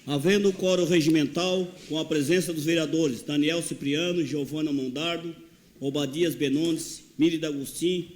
Havendo o quórum regimental, com a presença dos vereadores Daniel Cipriano, Giovana Mondardo, Obadias Benones, Miri D'Agostin,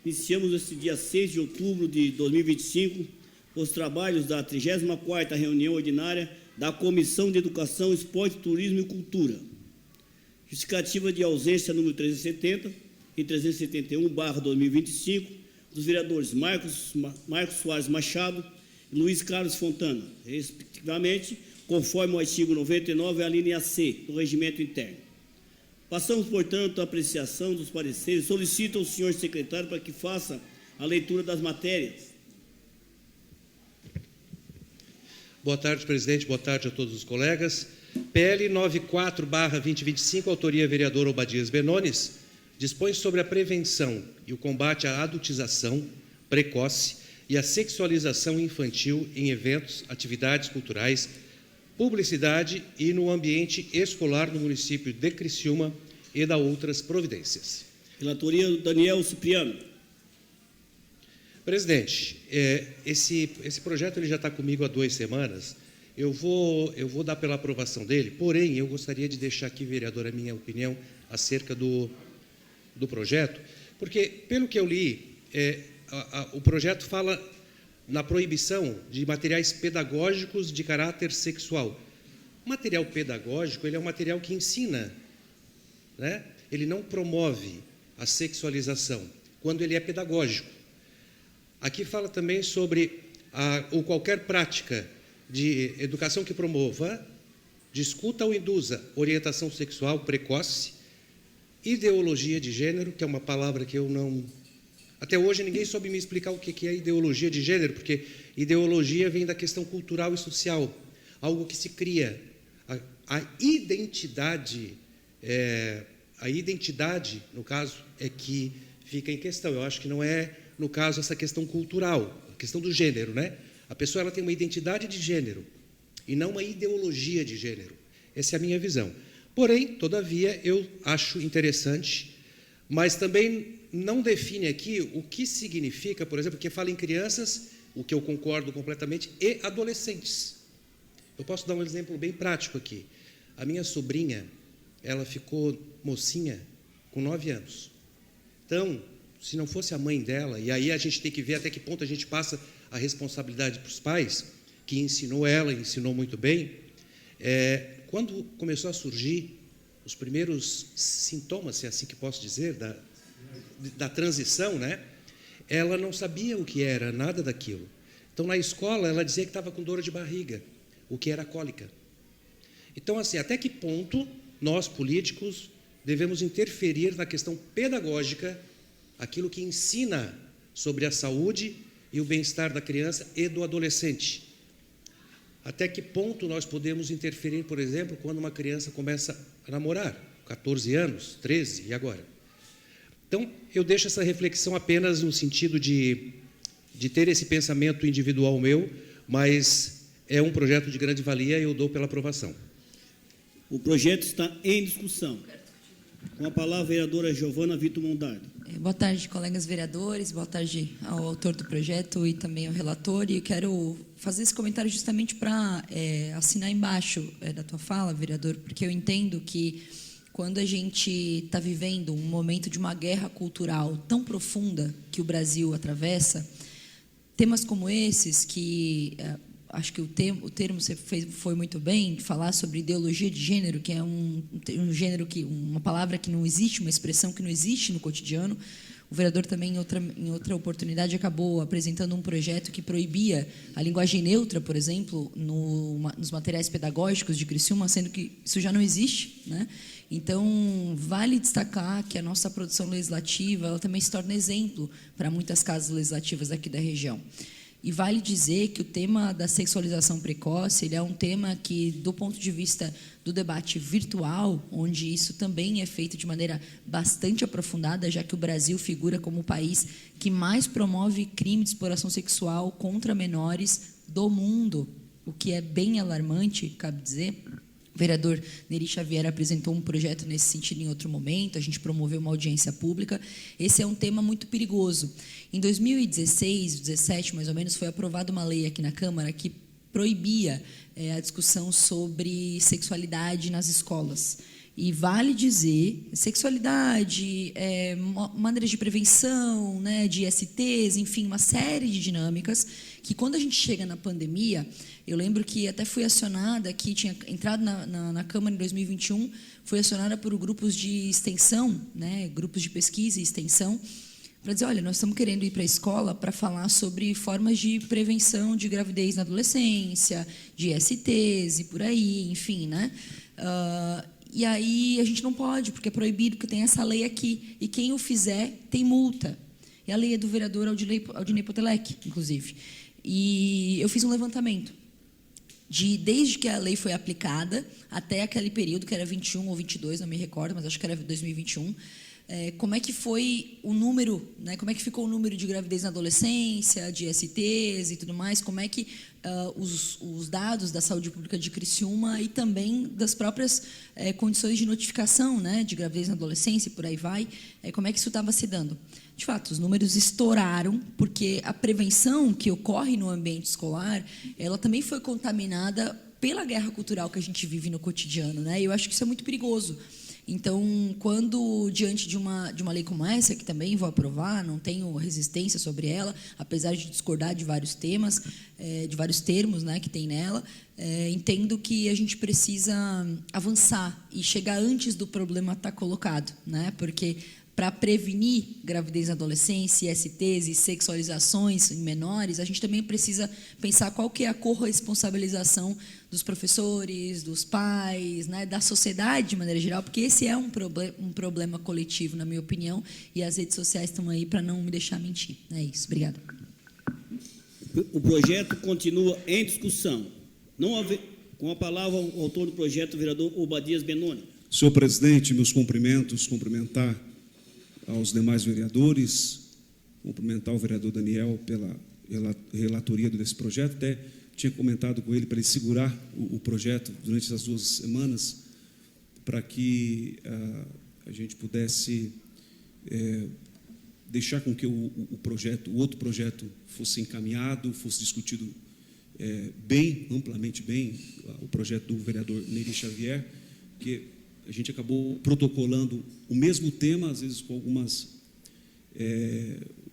iniciamos esse dia 6 de outubro de 2025 os trabalhos da 34ª reunião ordinária da Comissão de Educação, Esporte, Turismo e Cultura. Justificativa de ausência número 370 e 371/2025 dos vereadores Marcos Soares Machado e Luiz Carlos Fontana, respectivamente, conforme o artigo 99, a linha C do Regimento Interno. Passamos, portanto, à apreciação dos pareceres. Solicito ao senhor secretário para que faça a leitura das matérias. Boa tarde, presidente. Boa tarde a todos os colegas. PL 94/2025, autoria vereador Obadias Benones, dispõe sobre a prevenção e o combate à adultização precoce e à sexualização infantil em eventos, atividades culturais, publicidade e no ambiente escolar no município de Criciúma e da outras providências. Relatoria do Daniel Cipriano. Presidente, esse projeto ele já está comigo há 2 semanas. Eu vou dar pela aprovação dele, porém, eu gostaria de deixar aqui, vereador, a minha opinião acerca do projeto, porque, pelo que eu li, o projeto fala na proibição de materiais pedagógicos de caráter sexual. O material pedagógico ele é um material que ensina, né? Ele não promove a sexualização, quando ele é pedagógico. Aqui fala também sobre ou qualquer prática de educação que promova, discuta ou induza orientação sexual precoce, ideologia de gênero, que é uma palavra que eu não... Até hoje ninguém soube me explicar o que é ideologia de gênero, porque ideologia vem da questão cultural e social, algo que se cria. A identidade, no caso, é que fica em questão. Eu acho que não é, no caso, essa questão cultural, a questão do gênero, né? A pessoa ela tem uma identidade de gênero e não uma ideologia de gênero. Essa é a minha visão. Porém, todavia, eu acho interessante, mas também não define aqui o que significa, por exemplo, que fala em crianças, o que eu concordo completamente, e adolescentes. Eu posso dar um exemplo bem prático aqui. A minha sobrinha, ela ficou mocinha com 9 anos. Então, se não fosse a mãe dela, e aí a gente tem que ver até que ponto a gente passa a responsabilidade para os pais, que ensinou ela, ensinou muito bem, quando começou a surgir os primeiros sintomas, se é assim que posso dizer, da transição, né? Ela não sabia o que era, nada daquilo. Então, na escola, ela dizia que estava com dor de barriga, o que era cólica. Então, assim, até que ponto nós, políticos, devemos interferir na questão pedagógica, aquilo que ensina sobre a saúde e o bem-estar da criança e do adolescente. Até que ponto nós podemos interferir, por exemplo, quando uma criança começa a namorar, 14 anos, 13, e agora? Então, eu deixo essa reflexão apenas no sentido de ter esse pensamento individual meu, mas é um projeto de grande valia e eu dou pela aprovação. O projeto está em discussão. Com a palavra, a vereadora Giovana Vitor Mondardo. Boa tarde, colegas vereadores, boa tarde ao autor do projeto e também ao relator. E eu quero fazer esse comentário justamente para assinar embaixo da tua fala, vereador, porque eu entendo que quando a gente está vivendo um momento de uma guerra cultural tão profunda que o Brasil atravessa, temas como esses que... acho que o termo você foi muito bem, falar sobre ideologia de gênero, que é um gênero, uma palavra que não existe, uma expressão que não existe no cotidiano. O vereador também, em outra oportunidade, acabou apresentando um projeto que proibia a linguagem neutra, por exemplo, nos materiais pedagógicos de Criciúma, sendo que isso já não existe, né? Então, vale destacar que a nossa produção legislativa ela também se torna exemplo para muitas casas legislativas aqui da região. E vale dizer que o tema da sexualização precoce ele é um tema que, do ponto de vista do debate virtual, onde isso também é feito de maneira bastante aprofundada, já que o Brasil figura como o país que mais promove crime de exploração sexual contra menores do mundo, o que é bem alarmante, cabe dizer. O vereador Neri Xavier apresentou um projeto nesse sentido em outro momento, a gente promoveu uma audiência pública. Esse é um tema muito perigoso. Em 2016, 2017, mais ou menos, foi aprovada uma lei aqui na Câmara que proibia a discussão sobre sexualidade nas escolas. E vale dizer, sexualidade, maneiras de prevenção, né, de ISTs, enfim, uma série de dinâmicas que, quando a gente chega na pandemia, eu lembro que até fui acionada, que tinha entrado na Câmara em 2021, fui acionada por grupos de extensão, né, grupos de pesquisa e extensão, para dizer, olha, nós estamos querendo ir para a escola para falar sobre formas de prevenção de gravidez na adolescência, de ISTs e por aí, enfim, né? E aí a gente não pode, porque é proibido, porque tem essa lei aqui. E quem o fizer tem multa. E a lei é do vereador Aldinei Potelec, inclusive. E eu fiz um levantamento desde que a lei foi aplicada até aquele período, que era 21 ou 22, não me recordo, mas acho que era 2021, como é que foi o número, né? Como é que ficou o número de gravidez na adolescência, de STs e tudo mais, como é que os dados da saúde pública de Criciúma e também das próprias condições de notificação, né, de gravidez na adolescência e por aí vai, como é que isso estava se dando. De fato, os números estouraram, porque a prevenção que ocorre no ambiente escolar, ela também foi contaminada pela guerra cultural que a gente vive no cotidiano, né? E eu acho que isso é muito perigoso. Então, quando, diante de uma lei como essa, que também vou aprovar, não tenho resistência sobre ela, apesar de discordar de vários temas, de vários termos, né, que tem nela, entendo que a gente precisa avançar e chegar antes do problema estar colocado, né, porque para prevenir gravidez na adolescência, ISTs e sexualizações em menores, a gente também precisa pensar qual que é a corresponsabilização dos professores, dos pais, né, da sociedade de maneira geral, porque esse é um problema coletivo, na minha opinião, e as redes sociais estão aí para não me deixar mentir. É isso. Obrigada. O projeto continua em discussão. Com a palavra, o autor do projeto, o vereador Obadias Benoni. Senhor presidente, meus cumprimentos, cumprimentar aos demais vereadores, cumprimentar o vereador Daniel pela relatoria desse projeto. Até tinha comentado com ele para ele segurar o projeto durante essas 2 semanas, para que a gente pudesse deixar com que o outro projeto fosse encaminhado, fosse discutido bem, amplamente bem, o projeto do vereador Nery Xavier, que a gente acabou protocolando o mesmo tema, às vezes com algumas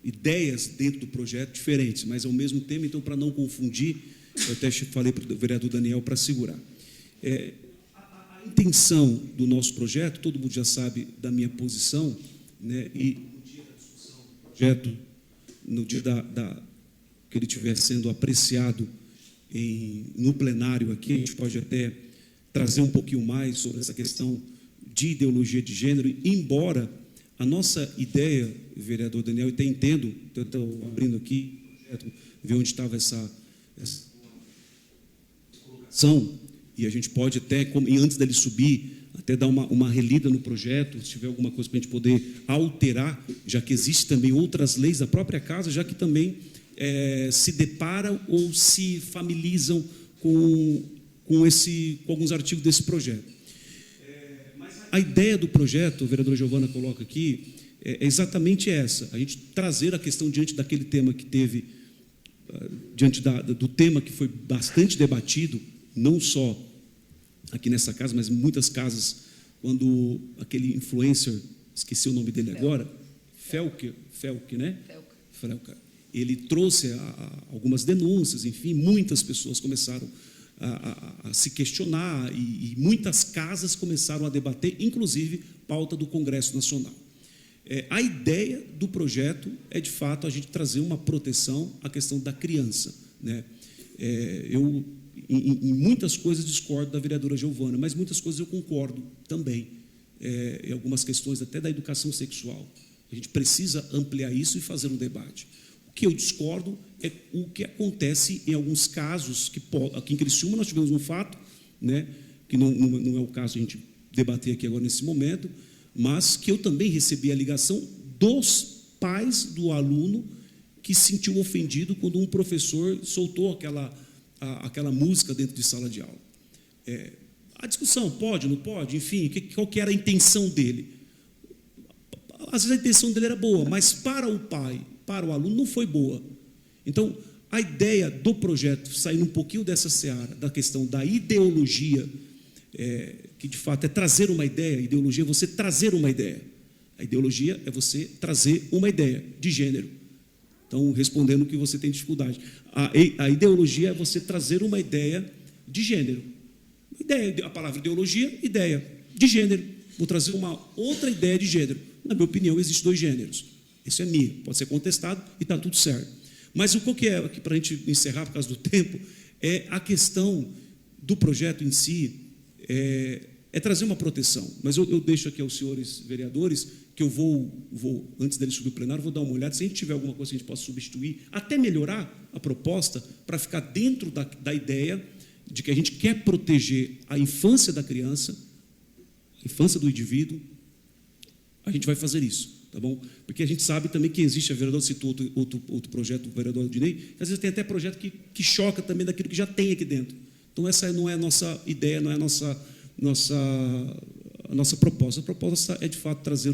ideias dentro do projeto diferentes, mas é o mesmo tema. Então, para não confundir, eu até falei para o vereador Daniel para segurar. A intenção do nosso projeto, todo mundo já sabe da minha posição, né, e no dia da discussão do projeto, no dia que ele estiver sendo apreciado no plenário aqui, a gente pode até trazer um pouquinho mais sobre essa questão de ideologia de gênero, embora a nossa ideia, vereador Daniel, e até entendo, estou abrindo aqui, ver onde estava essa colocação, e a gente pode até, antes dele subir, até dar uma relida no projeto, se tiver alguma coisa para a gente poder alterar, já que existe também outras leis da própria casa, já que também se deparam ou se familiarizam com alguns artigos desse projeto. Mas a ideia do projeto, a vereadora Giovana coloca aqui, é exatamente essa: a gente trazer a questão diante daquele tema que teve, diante do tema que foi bastante debatido, não só aqui nessa casa, mas em muitas casas, quando aquele influencer, esqueci o nome dele agora, Felker, né? Felker. Ele trouxe algumas denúncias, enfim, muitas pessoas começaram a se questionar e muitas casas começaram a debater, inclusive pauta do Congresso Nacional. A ideia do projeto é, de fato, a gente trazer uma proteção à questão da criança, né? Eu, em muitas coisas, discordo da vereadora Giovana, mas muitas coisas eu concordo também, em algumas questões até da educação sexual. A gente precisa ampliar isso e fazer um debate. O que eu discordo é o que acontece em alguns casos, que aqui em Criciúma nós tivemos um fato, né, que não é o caso a gente debater aqui agora nesse momento, mas que eu também recebi a ligação dos pais do aluno que se sentiu ofendido quando um professor soltou aquela música dentro de sala de aula. A discussão, pode, não pode, enfim, qual que era a intenção dele? Às vezes a intenção dele era boa, mas para o pai, para o aluno, não foi boa. Então, A ideia do projeto, saindo um pouquinho dessa seara, da questão da ideologia, que de fato é trazer uma ideia, a ideologia é você trazer uma ideia. A ideologia é você trazer uma ideia de gênero. Então, respondendo o que você tem dificuldade. A ideologia é você trazer uma ideia de gênero. A palavra ideologia, ideia de gênero. Vou trazer uma outra ideia de gênero. Na minha opinião, existem 2 gêneros. Isso é minha, pode ser contestado e está tudo certo. Mas o que é, para a gente encerrar por causa do tempo, é a questão do projeto em si, é trazer uma proteção. Mas eu deixo aqui aos senhores vereadores, que eu vou, antes dele subir o plenário, vou dar uma olhada, se a gente tiver alguma coisa que a gente possa substituir, até melhorar a proposta, para ficar dentro da ideia de que a gente quer proteger a infância da criança, a infância do indivíduo, a gente vai fazer isso. Tá bom? Porque a gente sabe também que existe, a vereadora citou outro projeto, o vereador Odinei, que às vezes tem até projeto que choca também daquilo que já tem aqui dentro. Então, essa não é a nossa ideia, não é a nossa proposta. A proposta é, de fato, trazer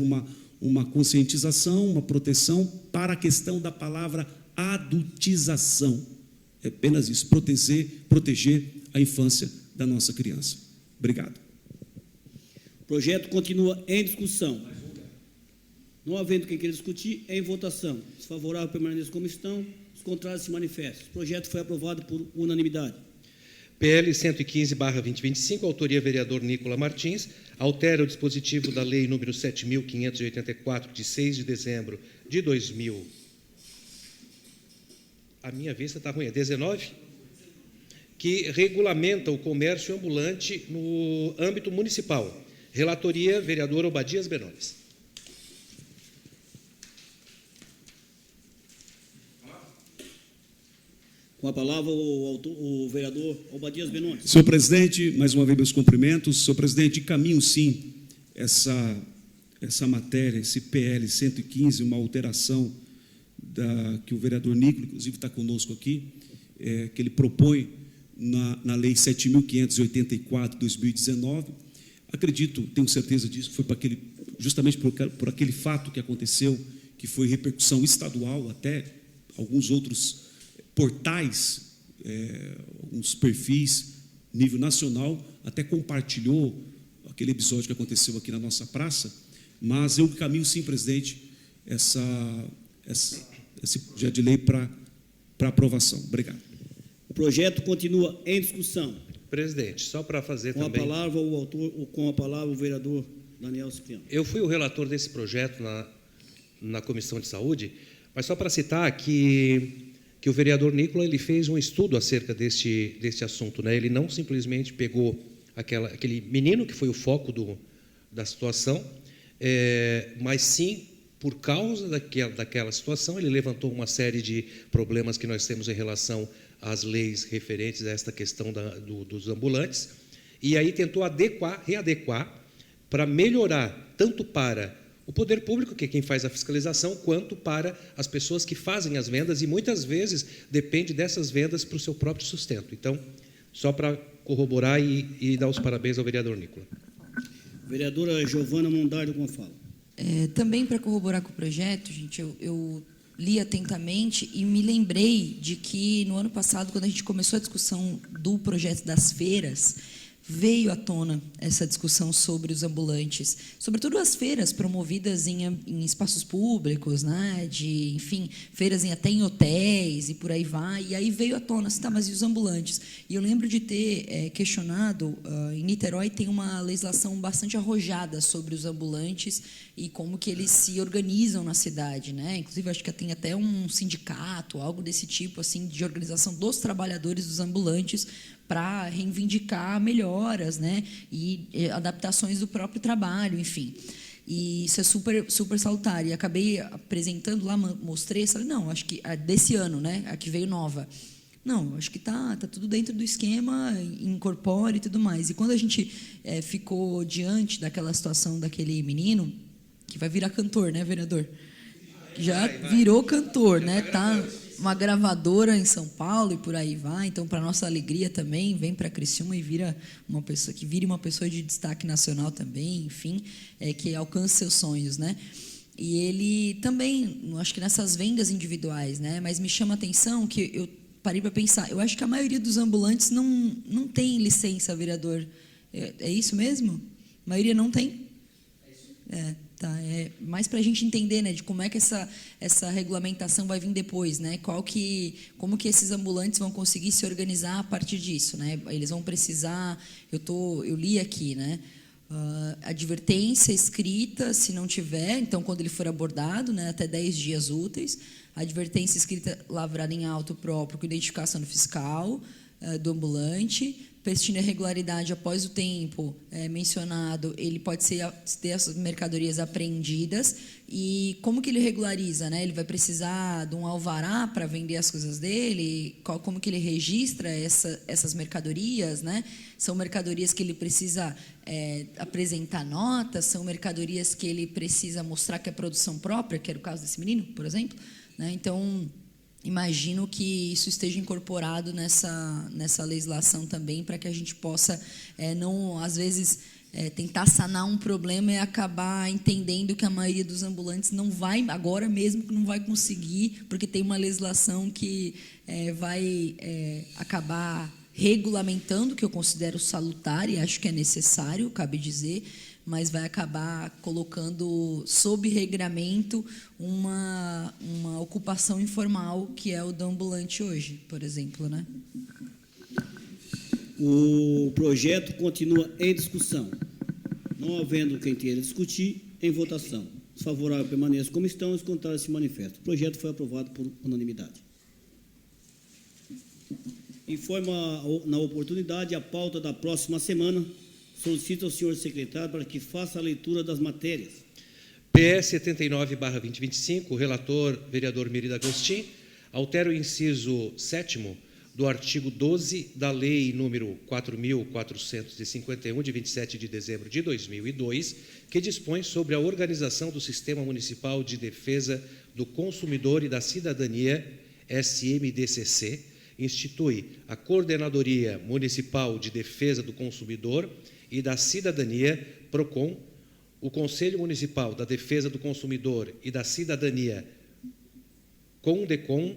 uma conscientização, uma proteção para a questão da palavra adultização. É apenas isso, proteger a infância da nossa criança. Obrigado. O projeto continua em discussão. Não havendo quem queira discutir, é em votação. Se favorável, permaneça como estão. Os contrários se manifestam. O projeto foi aprovado por unanimidade. PL 115/2025, autoria vereador Nicola Martins, altera o dispositivo da Lei número 7.584, de 6 de dezembro de 2000. A minha vista está ruim, é 19? Que regulamenta o comércio ambulante no âmbito municipal. Relatoria, vereador Obadias Benones. Com a palavra, o vereador Obadias Benones. Senhor presidente, mais uma vez meus cumprimentos. Senhor presidente, encaminho sim essa matéria, esse PL 115, uma alteração que o vereador Nicola, inclusive, está conosco aqui, que ele propõe na Lei 7.584, de 2019. Acredito, tenho certeza disso, foi justamente por aquele fato que aconteceu, que foi repercussão estadual, até alguns outros portais, alguns perfis, nível nacional, até compartilhou aquele episódio que aconteceu aqui na nossa praça, mas eu encaminho sim, presidente, esse projeto de lei para aprovação. Obrigado. O projeto continua em discussão. Presidente, só para fazer com também... Com a palavra o vereador Daniel Cipriano. Eu fui o relator desse projeto na Comissão de Saúde, mas só para citar que o vereador Nicola ele fez um estudo acerca deste assunto, né? Ele não simplesmente pegou aquele menino que foi o foco da situação, mas sim, por causa daquela situação, ele levantou uma série de problemas que nós temos em relação às leis referentes a esta questão dos ambulantes, e aí tentou readequar para melhorar, tanto para o poder público, que é quem faz a fiscalização, quanto para as pessoas que fazem as vendas, e muitas vezes depende dessas vendas para o seu próprio sustento. Então, só para corroborar e dar os parabéns ao vereador Nicola. Vereadora Giovana Mondardo com a fala. Também para corroborar com o projeto, gente, eu li atentamente e me lembrei de que no ano passado, quando a gente começou a discussão do projeto das feiras, veio à tona essa discussão sobre os ambulantes, sobretudo as feiras promovidas em espaços públicos, né, enfim, feiras até em hotéis e por aí vai, e aí veio à tona, tá, mas e os ambulantes? E eu lembro de ter questionado, em Niterói tem uma legislação bastante arrojada sobre os ambulantes e como que eles se organizam na cidade, né? Inclusive, acho que tem até um sindicato, algo desse tipo, assim, de organização dos trabalhadores dos ambulantes para reivindicar melhoras, né, e adaptações do próprio trabalho, enfim. E isso é super, super salutar. E acabei apresentando lá, mostrei, falei, não, acho que desse ano, né, a que veio nova. Não, acho que tá tudo dentro do esquema, incorpora e tudo mais. E quando a gente ficou diante daquela situação daquele menino, que vai virar cantor, né, vereador? Já virou cantor, né? Tá uma gravadora em São Paulo e por aí vai. Então, para nossa alegria também, vem para Criciúma e vire uma pessoa de destaque nacional também, enfim, que alcance seus sonhos, né? E ele também, acho que nessas vendas individuais, né? Mas me chama a atenção que eu parei para pensar. Eu acho que a maioria dos ambulantes não tem licença, vereador. É isso mesmo? A maioria não tem? Tá. É mais para a gente entender, né, de como é que essa regulamentação vai vir depois, né? Como que esses ambulantes vão conseguir se organizar a partir disso, né? Eles vão precisar. Eu li aqui, né? Advertência escrita, se não tiver, então quando ele for abordado, né, até 10 dias úteis, advertência escrita lavrada em auto próprio com identificação do fiscal, do ambulante, persistir irregularidade após o tempo mencionado, ele pode ter as mercadorias apreendidas. E como que ele regulariza, né? Ele vai precisar de um alvará para vender as coisas dele? Como que ele registra essas mercadorias, né? São mercadorias que ele precisa apresentar notas, são mercadorias que ele precisa mostrar que é produção própria, que era o caso desse menino, por exemplo, né? Então, imagino que isso esteja incorporado nessa legislação também, para que a gente possa, não, às vezes, tentar sanar um problema e acabar entendendo que a maioria dos ambulantes não vai, agora mesmo que não vai conseguir, porque tem uma legislação que vai acabar regulamentando, que eu considero salutar e acho que é necessário, cabe dizer, mas vai acabar colocando sob regramento uma ocupação informal, que é o do ambulante hoje, por exemplo, né? O projeto continua em discussão. Não havendo quem queira discutir, em votação. Os favoráveis permaneçam como estão, os contrários se manifestam. O projeto foi aprovado por unanimidade. Informa na oportunidade a pauta da próxima semana. Solicito ao senhor secretário para que faça a leitura das matérias. PE 79/2025, relator, vereador Miri Agostin, altera o inciso 7º do artigo 12 da Lei número 4.451, de 27 de dezembro de 2002, que dispõe sobre a organização do Sistema Municipal de Defesa do Consumidor e da Cidadania, SMDCC, institui a Coordenadoria Municipal de Defesa do Consumidor e da Cidadania, PROCON, o Conselho Municipal da Defesa do Consumidor e da Cidadania, CONDECOM,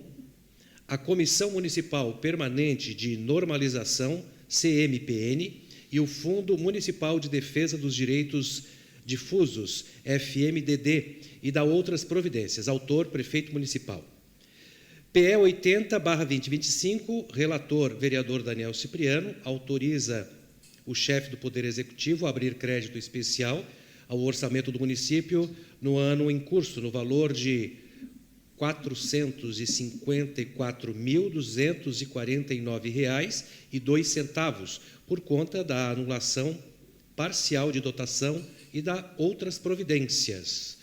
a Comissão Municipal Permanente de Normalização, CMPN, e o Fundo Municipal de Defesa dos Direitos Difusos, FMDD, e da outras providências. Autor, Prefeito Municipal. PE 80/2025, relator, vereador Daniel Cipriano, autoriza o chefe do Poder Executivo a abrir crédito especial ao orçamento do município no ano em curso, no valor de R$ 454.249,02, por conta da anulação parcial de dotação e da outras providências.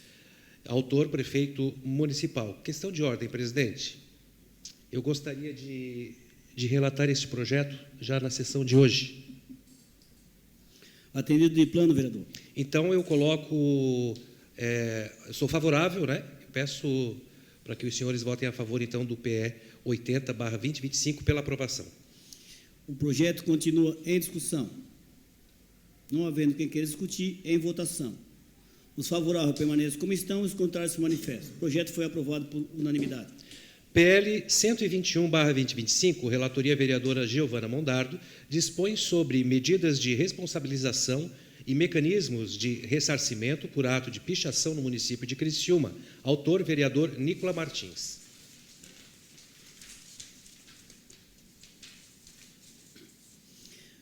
Autor, Prefeito Municipal. Questão de ordem, presidente. Eu gostaria de relatar este projeto já na sessão de hoje. Atendido de plano, vereador. Então, eu coloco... eu sou favorável, né? Peço para que os senhores votem a favor, então, do PE 80/2025 pela aprovação. O projeto continua em discussão. Não havendo quem queira discutir, em votação. Os favoráveis permaneçam como estão, os contrários se manifestam. O projeto foi aprovado por unanimidade. PL 121/2025, relatoria vereadora Giovana Mondardo, dispõe sobre medidas de responsabilização e mecanismos de ressarcimento por ato de pichação no município de Criciúma. Autor, vereador Nicola Martins.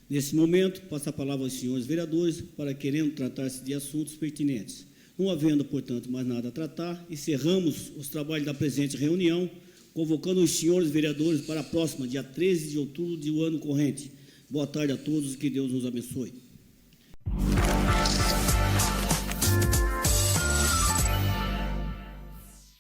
Nesse momento, passo a palavra aos senhores vereadores para querendo tratar-se de assuntos pertinentes. Não havendo, portanto, mais nada a tratar, encerramos os trabalhos da presente reunião, convocando os senhores vereadores para a próxima, dia 13 de outubro do ano corrente. Boa tarde a todos e que Deus nos abençoe.